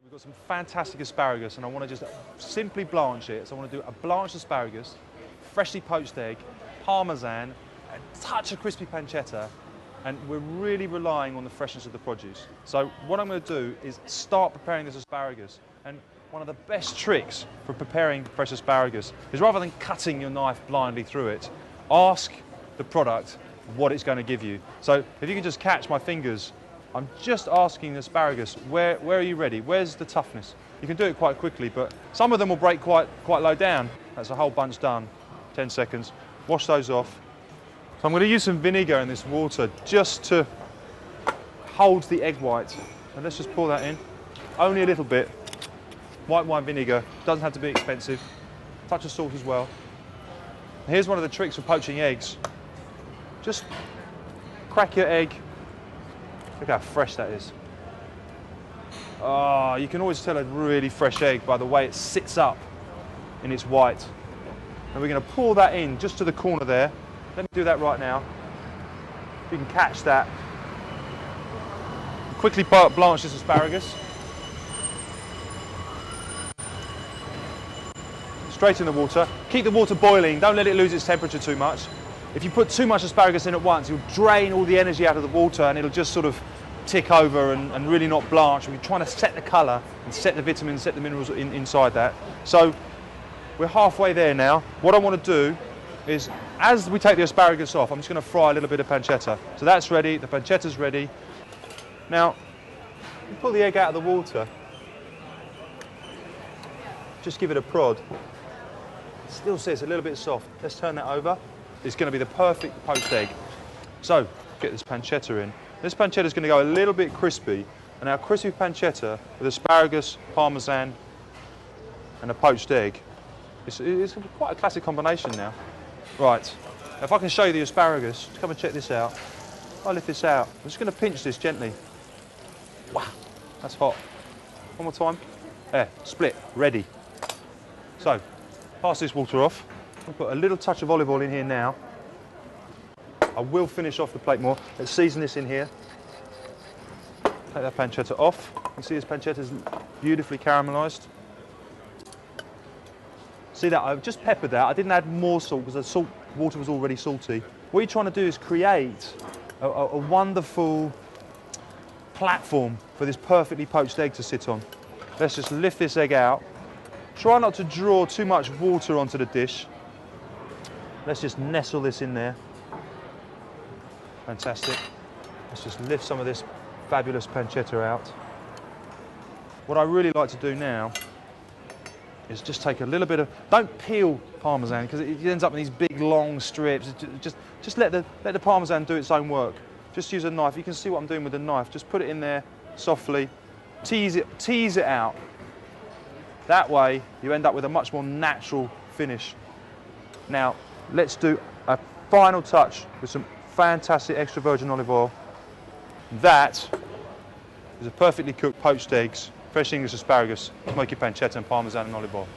We've got some fantastic asparagus and I want to just simply blanch it. So I want to do a blanched asparagus, freshly poached egg, Parmesan, a touch of crispy pancetta, and we're really relying on the freshness of the produce. So what I'm going to do is start preparing this asparagus. And one of the best tricks for preparing fresh asparagus is rather than cutting your knife blindly through it, ask the product what it's going to give you. So if you can just catch my fingers, I'm just asking the asparagus, where are you ready? Where's the toughness? You can do it quite quickly, but some of them will break quite low down. That's a whole bunch done. 10 seconds. Wash those off. So I'm going to use some vinegar in this water just to hold the egg white. And let's just pour that in. Only a little bit. White wine vinegar, doesn't have to be expensive. Touch of salt as well. Here's one of the tricks for poaching eggs. Just crack your egg. Look how fresh that is. Oh, you can always tell a really fresh egg by the way it sits up in its white. And we're going to pour that in just to the corner there. Let me do that right now. If you can catch that. Quickly blanch this asparagus. Straight in the water. Keep the water boiling, don't let it lose its temperature too much. If you put too much asparagus in at once, you'll drain all the energy out of the water and it'll just sort of tick over and really not blanch. We're trying to set the colour and set the vitamins, set the minerals inside that. So we're halfway there now. What I want to do is, as we take the asparagus off, I'm just going to fry a little bit of pancetta. So that's ready, the pancetta's ready. Now, you pull the egg out of the water, just give it a prod. It still says a little bit soft. Let's turn that over. It's going to be the perfect poached egg. So, get this pancetta in. This pancetta is going to go a little bit crispy, and our crispy pancetta with asparagus, Parmesan, and a poached egg. It's quite a classic combination now. Right, if I can show you the asparagus, come and check this out. I'll lift this out. I'm just going to pinch this gently. Wow, that's hot. One more time. There, split, ready. So, pass this water off. I'll put a little touch of olive oil in here now. I will finish off the plate more. Let's season this in here. Take that pancetta off. You see this pancetta is beautifully caramelised. See that? I've just peppered that. I didn't add more salt because the water was already salty. What you're trying to do is create a wonderful platform for this perfectly poached egg to sit on. Let's just lift this egg out. Try not to draw too much water onto the dish. Let's just nestle this in there. Fantastic. Let's just lift some of this fabulous pancetta out. What I really like to do now is just take a little bit of, don't peel Parmesan because it ends up in these big long strips. Just let the Parmesan do its own work. Just use a knife. You can see what I'm doing with the knife. Just put it in there softly, tease it out. That way you end up with a much more natural finish. Now let's do a final touch with some fantastic extra virgin olive oil. That is a perfectly cooked poached eggs, fresh English asparagus, smoky pancetta and Parmesan and olive oil.